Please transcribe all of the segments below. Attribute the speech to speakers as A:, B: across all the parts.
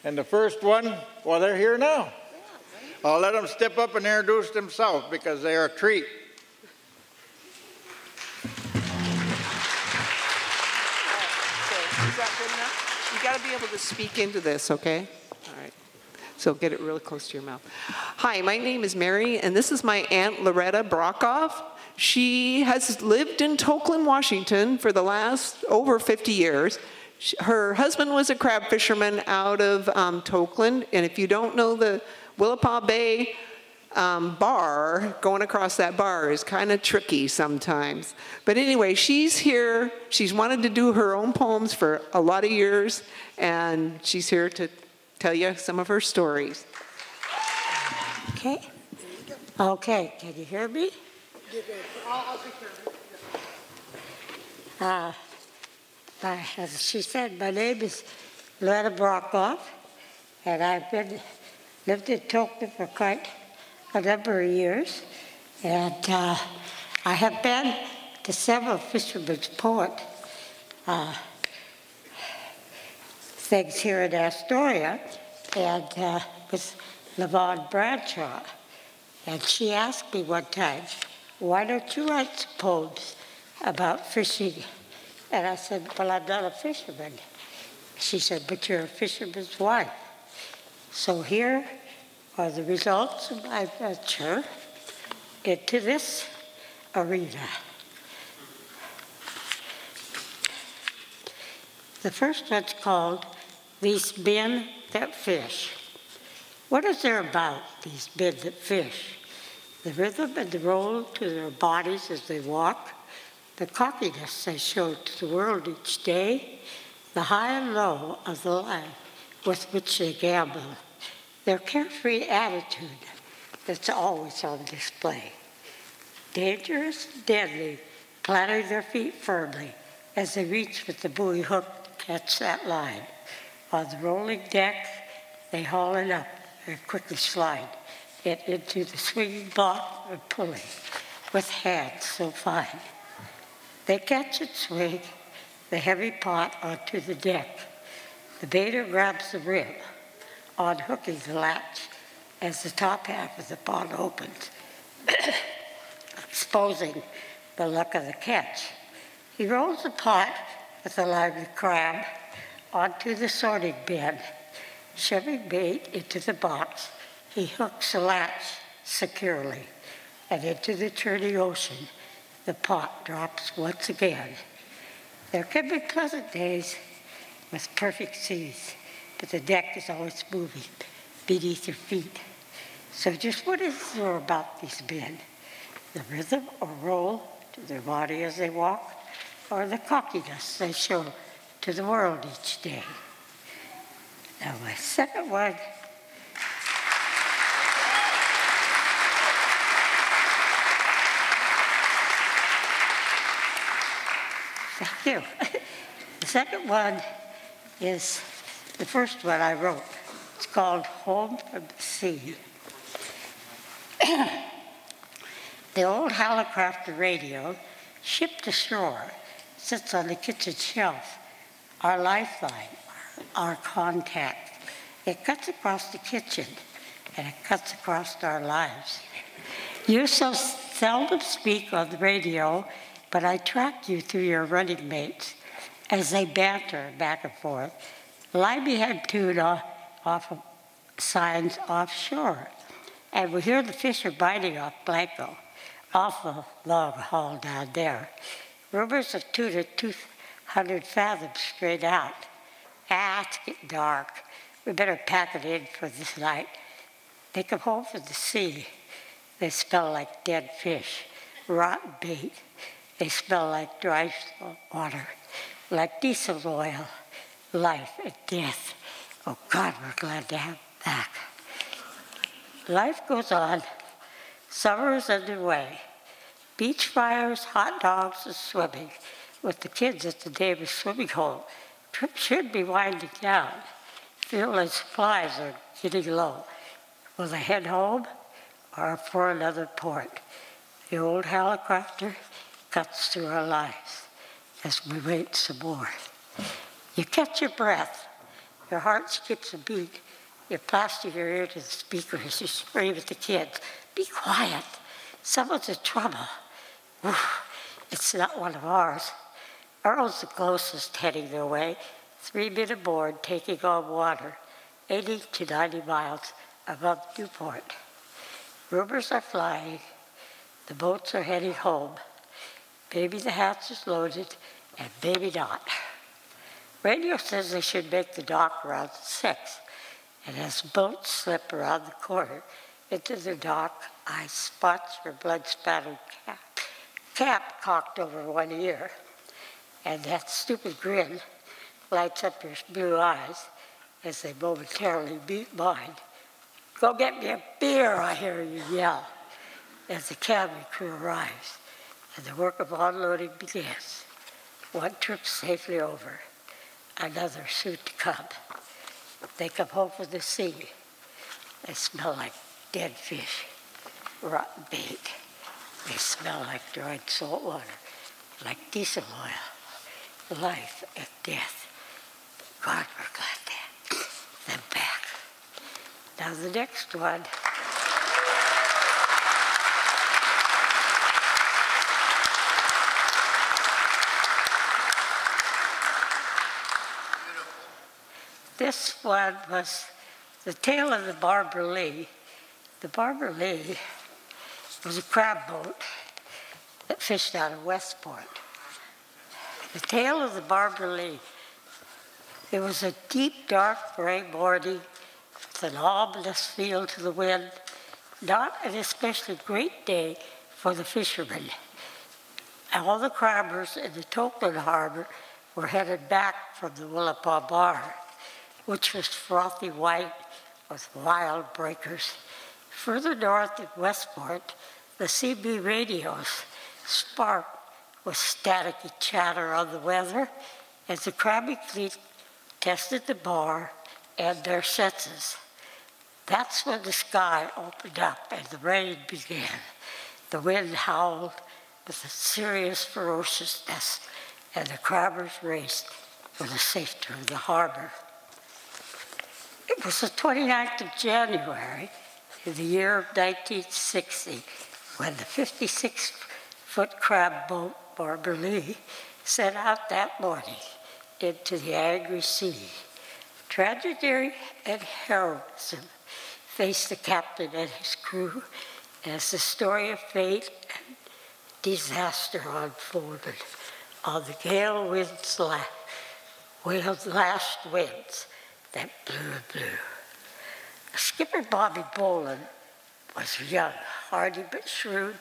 A: And the first one, well, they're here now. I'll let them step up and introduce themselves because they are a treat.
B: Is that good enough? You got to be able to speak into this, okay? All right. So get it really close to your mouth. Hi, my name is Mary, and this is my Aunt Loretta Brockhoff. She has lived in Tokeland, Washington for the last over 50 years. Her husband was a crab fisherman out of Tokeland, and if you don't know the Willapa Bay bar, going across that bar is kind of tricky sometimes. But anyway, she's here. She's wanted to do her own poems for a lot of years, and she's here to tell you some of her stories.
C: Okay. Okay, can you hear me? As she said, my name is Loretta Brockhoff, and I've lived in Tokeland for quite a number of years. And I have been to several fishermen's poet things here in Astoria, and with Yvonne Bradshaw. And she asked me one time, why don't you write some poems about fishing? And I said, well, I'm not a fisherman. She said, but you're a fisherman's wife. So here are the results of my venture into this arena. The first one's called These Men That Fish. What is there about these men that fish? The rhythm and the roll to their bodies as they walk, the cockiness they show to the world each day, the high and low of the life with which they gamble, their carefree attitude that's always on display. Dangerous, deadly, planting their feet firmly as they reach with the buoy hook to catch that line. On the rolling deck, they haul it up and quickly slide it into the swinging block and pulley with hands so fine. They catch and swing the heavy pot onto the deck. The baiter grabs the rib, unhooking the latch as the top half of the pot opens, exposing the luck of the catch. He rolls the pot with a lively crab onto the sorting bin. Shoving bait into the box, he hooks the latch securely, and into the churning ocean, the pot drops once again. There can be pleasant days with perfect seas, but the deck is always moving beneath your feet. So just what is there about these men? The rhythm or roll to their body as they walk, or the cockiness they show to the world each day? Now my second one thank you. The second one is the first one I wrote. It's called Home from the Sea. The old Hallicrafter radio, shipped ashore, sits on the kitchen shelf, our lifeline, our contact. It cuts across the kitchen, and it cuts across our lives. You so seldom speak on the radio, but I track you through your running mates as they banter back and forth. Limey had tune off of signs offshore, and we hear the fish are biting off Blanco, off the long haul down there. Rumors of tuna 200 fathoms straight out. It's getting dark. We better pack it in for this night. They come home from the sea. They smell like dead fish, rotten bait. They smell like dry water, like diesel oil, life and death. Oh God, we're glad to have them back. Life goes on. Summer is underway. Beach fires, hot dogs, and swimming. with the kids at the Davis swimming hole. Trip should be winding down. Fuel and supplies are getting low. Will they head home or for another port? The old helicopter cuts through our lives as we wait some more. You catch your breath. Your heart skips a beat. You plaster your ear to the speaker as you scream at the kids. Be quiet. Someone's in trouble. Oof, it's not one of ours. Earl's the closest heading their way. 3 men aboard taking on water, 80 to 90 miles above Newport. Rumors are flying. The boats are heading home. Maybe the hatch is loaded, and maybe not. Radio says they should make the dock around 6. And as boats slip around the corner into the dock, I spot your blood-spattered cap cocked over one ear. And that stupid grin lights up your blue eyes as they momentarily meet mine. Go get me a beer, I hear you yell, as the cabin crew arrives and the work of unloading begins. One trip safely over, another soon to come. They come home from the sea. They smell like dead fish, rotten bait. They smell like dried salt water, like diesel oil, life and death. God, we're glad to have them back. Now the next one. This one was the tale of the Barbara Lee. The Barbara Lee was a crab boat that fished out of Westport. The tale of the Barbara Lee. It was a deep, dark gray morning with an ominous feel to the wind, not an especially great day for the fishermen. All the crabbers in the Tokeland harbor were headed back from the Willapa Bar, which was frothy white with wild breakers. Further north in Westport, the CB radios sparked with staticky chatter on the weather as the crabbing fleet tested the bar and their senses. That's when the sky opened up and the rain began. The wind howled with a serious ferociousness, and the crabbers raced for the safety of the harbor. It was the 29th of January in the year of 1960 when the 56-foot crab boat, Barbara Lee, set out that morning into the angry sea. Tragedy and heroism faced the captain and his crew as the story of fate and disaster unfolded on the gale winds, lashed winds that blew and blew. Skipper Bobby Boland was young, hardy but shrewd.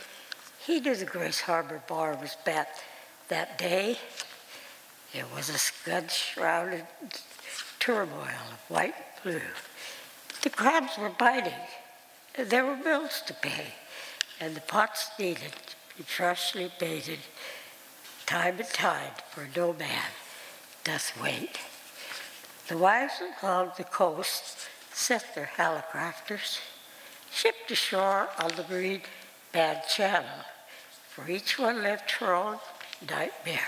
C: He knew the Grace Harbor Bar was bet that day. It was a scud-shrouded turmoil of white and blue. But the crabs were biting. There were bills to pay, and the pots needed to be freshly baited. Time and tide, for no man doth wait. The wives along the coast set their helicopters, shipped ashore on the Marine Bad Channel, for each one lived her own nightmare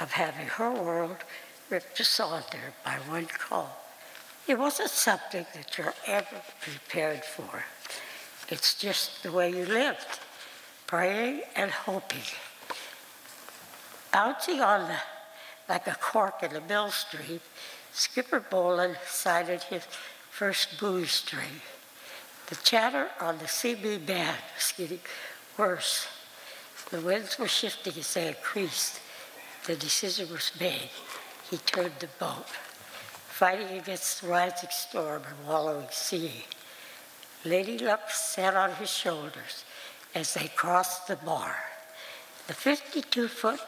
C: of having her world ripped asunder by one call. It wasn't something that you're ever prepared for. It's just the way you lived, praying and hoping. Bouncing on like a cork in a mill stream, Skipper Boland sighted his first booze string. The chatter on the CB band was getting worse. The winds were shifting as they increased. The decision was made. He turned the boat, fighting against the rising storm and wallowing sea. Lady Luck sat on his shoulders as they crossed the bar. The 52-foot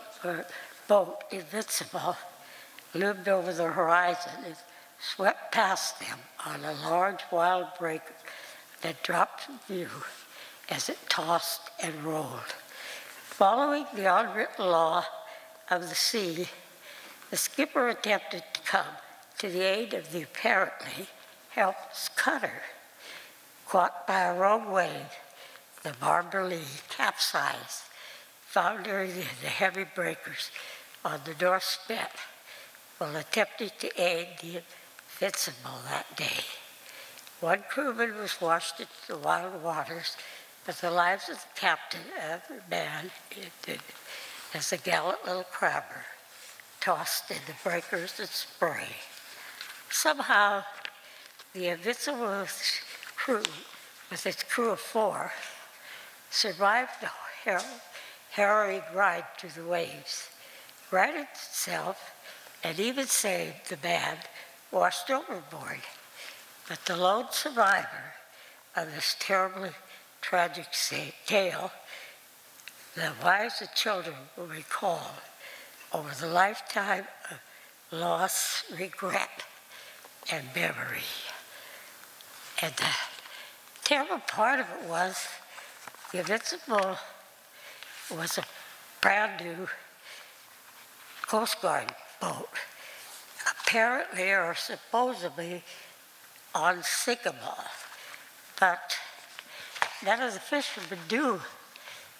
C: boat, Invincible, loomed over the horizon and swept past them on a large wild breaker that dropped from view as it tossed and rolled. Following the unwritten law of the sea, the skipper attempted to come to the aid of the apparently helpless cutter. Caught by a rogue wave, the Barbara Lee capsized, foundering in the heavy breakers on the North Spit while attempting to aid the Invincible that day. One crewman was washed into the wild waters, but the lives of the captain and the man ended as the gallant little crabber tossed in the breakers and spray. Somehow, the Invincible crew, with its crew of 4, survived the harrowing ride through the waves, righted itself, and even saved the man washed overboard. But the lone survivor of this terribly tragic tale, the wives and children will recall over the lifetime of loss, regret, and memory. And the terrible part of it was the Invincible was a brand new Coast Guard boat, apparently or supposedly unsinkable. But none of the fishermen knew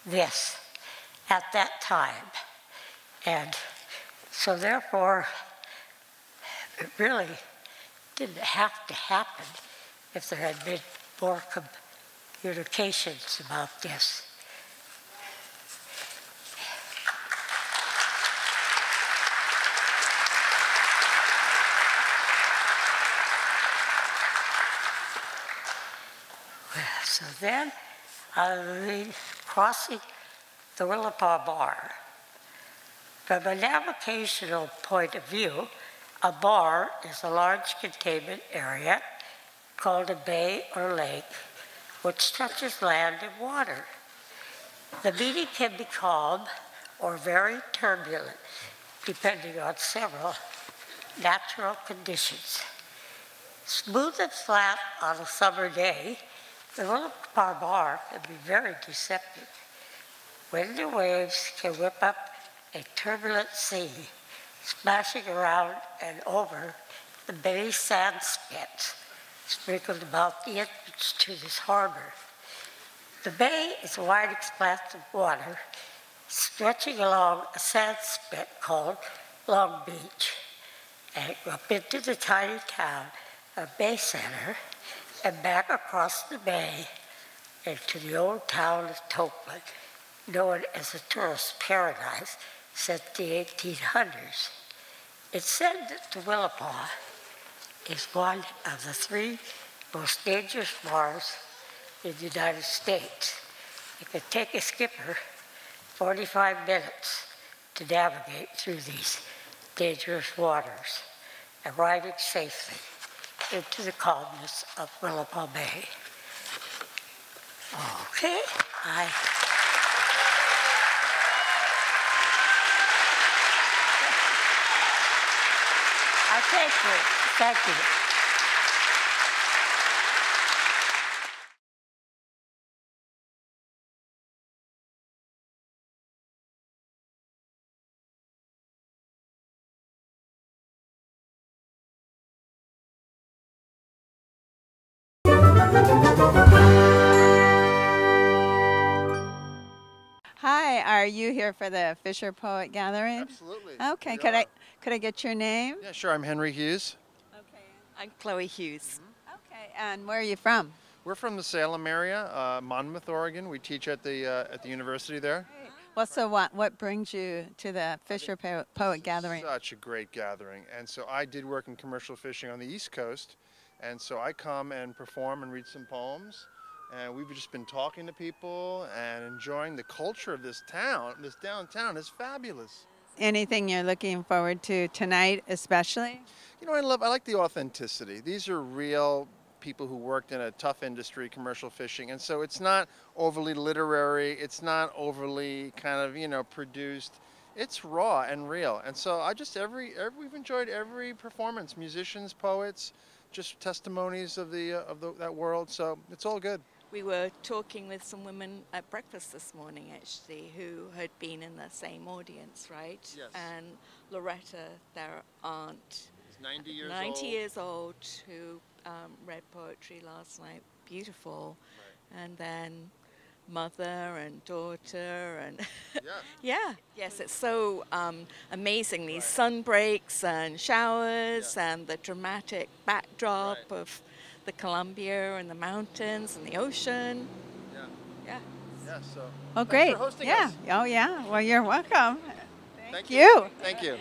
C: this at that time. And so therefore, it really didn't have to happen if there had been more communications about this. So then, crossing the Willapa Bar. From a navigational point of view, a bar is a large containment area called a bay or lake, which touches land and water. The meeting can be calm or very turbulent, depending on several natural conditions. Smooth and flat on a summer day, the Willapa Bar can be very deceptive. Wind and waves can whip up a turbulent sea, splashing around and over the bay sand spits sprinkled about the entrance to this harbor. The bay is a wide expanse of water stretching along a sand spit called Long Beach and up into the tiny town of Bay Center and back across the bay into the old town of Tote, known as a tourist paradise since the 1800s. It's said that the Willapa is one of the 3 most dangerous bars in the United States. It can take a skipper 45 minutes to navigate through these dangerous waters, arriving safely into the calmness of Willapa Bay. Okay, Thank you.
D: Hi, are you here for the Fisher Poet Gathering?
E: Absolutely.
D: Okay, could I get your name?
E: Yeah, sure. I'm Henry Hughes.
D: Okay.
F: I'm Chloe Hughes.
D: Okay, and where are you from?
E: We're from the Salem area, Monmouth, Oregon. We teach at the university there.
D: Well, so what brings you to the Fisher Poet Gathering?
E: Such a great gathering. And so I did work in commercial fishing on the East Coast. And so I come and perform and read some poems. And we've just been talking to people and enjoying the culture of this town. This downtown is fabulous.
D: Anything you're looking forward to tonight, especially?
E: You know, I like the authenticity. These are real people who worked in a tough industry, commercial fishing, and so it's not overly literary. It's not overly kind of produced. It's raw and real. And so we've enjoyed every performance. Musicians, poets, just testimonies of that world. So it's all good.
D: We were talking with some women at breakfast this morning, actually, who had been in the same audience, right?
E: Yes.
D: And Loretta, their aunt,
E: He's 90 years
D: 90
E: old.
D: years old, who read poetry last night. Beautiful.
E: Right.
D: And then mother and daughter and
E: Yeah.
D: yeah, yes, it's so amazing, these sun breaks and showers and the dramatic backdrop of the Columbia and the mountains and the ocean.
E: Yeah.
D: Yeah.
E: Yeah. So.
D: Oh,
E: thanks
D: great.
E: for hosting
D: Yeah.
E: us.
D: Oh, yeah. Well, you're welcome.
E: Thank
D: you.
E: Thank you.